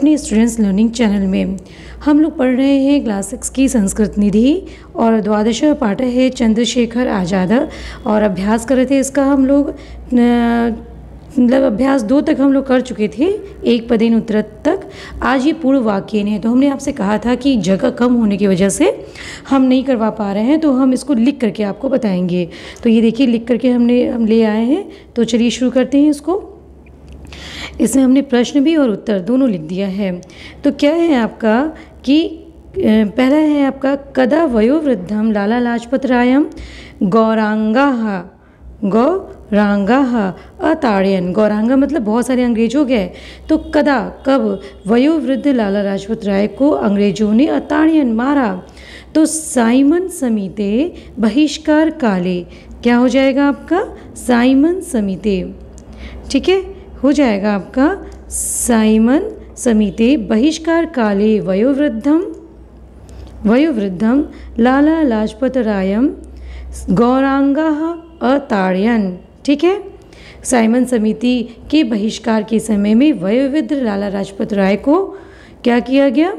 अपने students learning channel में। हम लोग पढ़ रहे हैं क्लास 6 की संस्कृत निधि और द्वादश पाठ है चंद्रशेखर आज़ाद और अभ्यास कर रहे थे इसका हम लोग मतलब अभ्यास 2 तक हम लोग कर चुके थे, एक पदेन उत्तर तक। आज ये पूर्ण वाक्य है। तो हमने आपसे कहा था कि जगह कम होने की वजह से हम नहीं करवा पा रहे हैं, तो हम इसको लिख करके आपको बताएंगे। तो ये देखिए लिख करके हम ले आए हैं। तो चलिए शुरू करते हैं इसको। इसमें हमने प्रश्न भी और उत्तर दोनों लिख दिया है। तो क्या है आपका कि पहला है आपका कदा वयोवृद्धम लाला लाजपत रायम गौरांगाः अताड़यन। गौरांगा मतलब बहुत सारे अंग्रेज हो गए। तो कदा कब वयोवृद्ध लाला लाजपत राय को अंग्रेजों ने अताड़यन मारा। तो साइमन समिते बहिष्कार काले, क्या हो जाएगा आपका साइमन समिते, ठीक है, हो जाएगा आपका साइमन समिते बहिष्कार काले वयोवृद्धम लाला लाजपत रायम गौरांगाः अताड़यन। ठीक है, साइमन समिति के बहिष्कार के समय में वयोवृद्ध लाला लाजपत राय को क्या किया गया,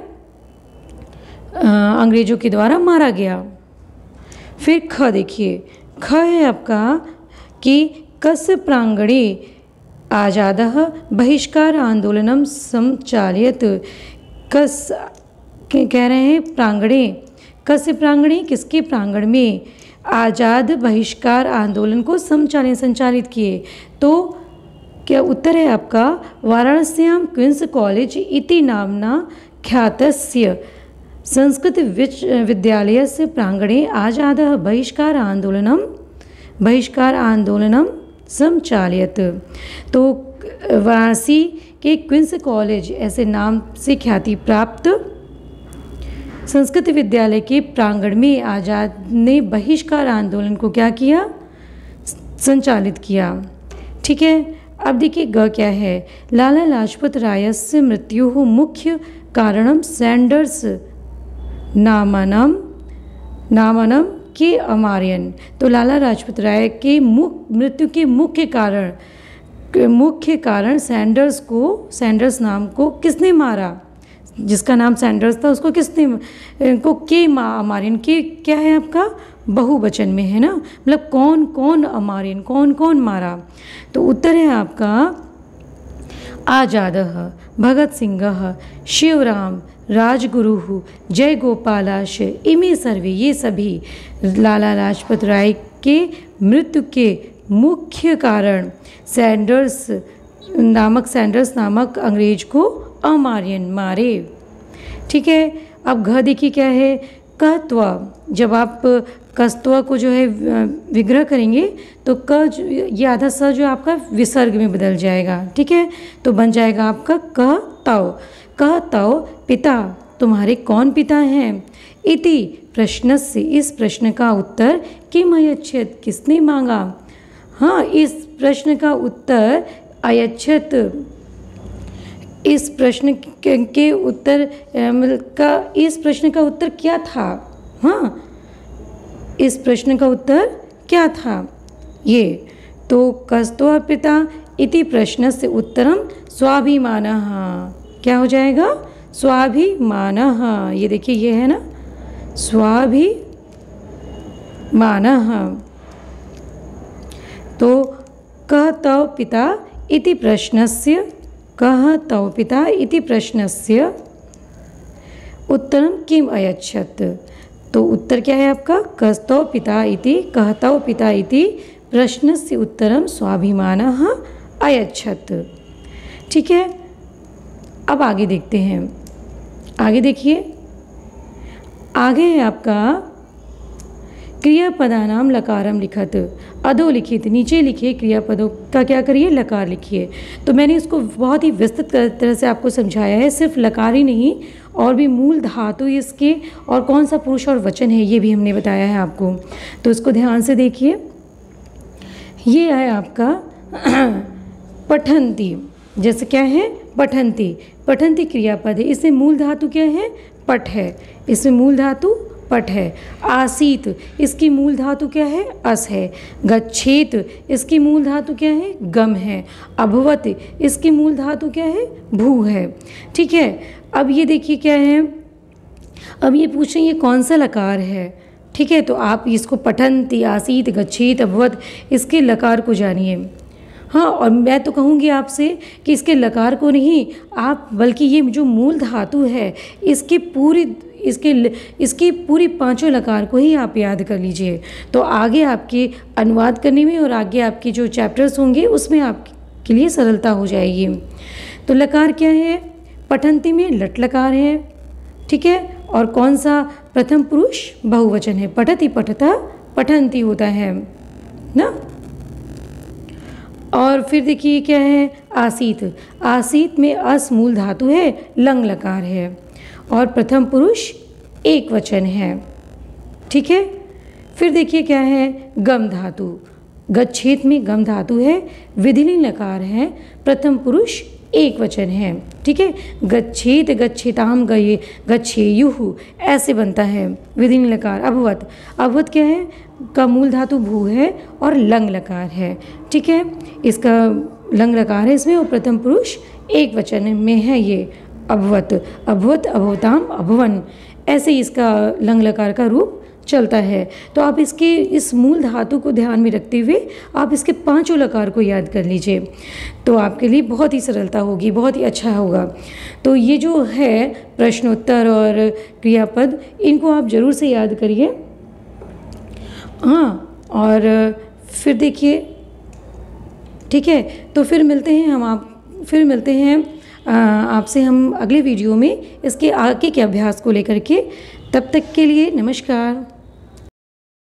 अंग्रेजों के द्वारा मारा गया। फिर ख देखिए, ख है आपका कि कस प्रांगणे आज़ादः बहिष्कार आंदोलनम संचालयत। कस कह रहे हैं प्रांगणे, कस प्रांगणे किसके प्रांगण में, आज़ाद बहिष्कार आंदोलन को संचालित किए। तो क्या उत्तर है आपका वाराणस्याम क्वींस कॉलेज इति नामना ख्यातस्य संस्कृत विद्यालयस्य प्रांगणे आज़ादः बहिष्कार आंदोलनम संचालयत। तो वाराणसी के क्वींस कॉलेज ऐसे नाम से ख्याति प्राप्त संस्कृत विद्यालय के प्रांगण में आज़ाद ने बहिष्कार आंदोलन को क्या किया, संचालित किया। ठीक है, अब देखिए ग क्या है, लाला लाजपत रायस्य मृत्युः मुख्य कारणम सैंडर्स नामनम के अमार्यन। तो लाला लाजपत राय के मृत्यु के मुख्य कारण सैंडर्स नाम को किसने मारा, जिसका नाम सैंडर्स था उसको किसने को के अमार्यन के क्या है आपका बहुवचन में है ना, मतलब कौन कौन अमार्यन कौन कौन मारा। तो उत्तर है आपका आज़ादः भगत सिंहः शिवराम राजगुरुः जय गोपालाश इमे सर्वे, ये सभी लाला लाजपत राय के मृत्यु के मुख्य कारण सैंडर्स नामक अंग्रेज को अमार्यन मारे। ठीक है, अब घ देखिए क्या है, कहत्वा। जब आप कस्तवा को जो है विग्रह करेंगे तो क ये आधा स जो आपका विसर्ग में बदल जाएगा। ठीक है, तो बन जाएगा आपका कहताओ पिता, तुम्हारे कौन पिता हैं। इति प्रश्नस्य, इस प्रश्न का उत्तर किम अयच्छत्, किसने मांगा। हाँ, इस प्रश्न का उत्तर अयच्छत्, इस प्रश्न के उत्तर इस प्रश्न का उत्तर क्या था। हाँ, इस प्रश्न का उत्तर क्या था ये। तो कस्तवा पिता इति प्रश्नस्य उत्तरम स्वाभिमानः, क्या हो जाएगा स्वाभिमानः। ये देखिए ये है ना स्वाभिमानः। तो कहतौ पिता इति प्रश्नस्य उत्तरम किम अयच्छत्। तो उत्तर क्या है आपका कहतौ पिता इति प्रश्नस्य उत्तरम स्वाभिमानः अयच्छत्। ठीक है, अब आगे देखते हैं। आगे देखिए, आगे है आपका क्रियापदानाम लकारम लिखत। अधोलिखित, नीचे लिखिए क्रियापदों का क्या करिए, लकार लिखिए। तो मैंने इसको बहुत ही विस्तृत तरह से आपको समझाया है, सिर्फ लकार ही नहीं और भी मूल धातु इसके और कौन सा पुरुष और वचन है ये भी हमने बताया है आपको। तो इसको ध्यान से देखिए। ये है आपका पठन्ति, जैसे क्या है पठन्ति क्रियापद है। इसमें मूल धातु क्या है, पठ है। इसमें मूल धातु पट है। आसीत, इसकी मूल धातु क्या है? अस है। गच्छेत, इसकी मूल धातु क्या है? गम है। अभवत, इसकी मूल धातु क्या है? भू है। ठीक है, अब ये देखिए क्या है, अब ये पूछें ये कौन सा लकार है। ठीक है, तो आप इसको पठन्ति, आसीत, गच्छेत, अभवत, इसके लकार को जानिए। हाँ, और मैं तो कहूँगी आपसे कि इसके लकार को नहीं, आप बल्कि ये जो मूल धातु है इसकी पूरी पांचों लकार को ही आप याद कर लीजिए। तो आगे आपके अनुवाद करने में और आगे आपके जो चैप्टर्स होंगे उसमें आपके लिए सरलता हो जाएगी। तो लकार क्या है? पठन्ति में लट लकार है। ठीक है, और कौन सा? प्रथम पुरुष बहुवचन है। पठति, पठता, पठन्ति होता है ना। और फिर देखिए क्या है? आसीत, आसीत में अस मूल धातु है, लंग लकार है और प्रथम पुरुष एक वचन है। ठीक है, फिर देखिए क्या है? गम धातु, गच्छेत में गम धातु है, विधिलिंग लकार है, प्रथम पुरुष एक वचन है। ठीक है, गच्छेत, गच्छेताम, गये, गच्छेयुः, ऐसे बनता है विधिलिंग लकार। अभवत, अभवत क्या है? का मूल धातु भू है और लंग लकार है। ठीक है, इसका लंग लकार है इसमें और प्रथम पुरुष एक वचन में है ये अभवत। अभवत, अभवताम, अभवन, ऐसे इसका लंग लकार का रूप चलता है। तो आप इसके इस मूल धातु को ध्यान में रखते हुए आप इसके पांचों लकार को याद कर लीजिए, तो आपके लिए बहुत ही सरलता होगी, बहुत ही अच्छा होगा। तो ये जो है प्रश्नोत्तर और क्रियापद, इनको आप ज़रूर से याद करिए। हाँ, और फिर देखिए, ठीक है, तो फिर मिलते हैं आपसे हम अगले वीडियो में इसके आगे के अभ्यास को लेकर के। तब तक के लिए नमस्कार।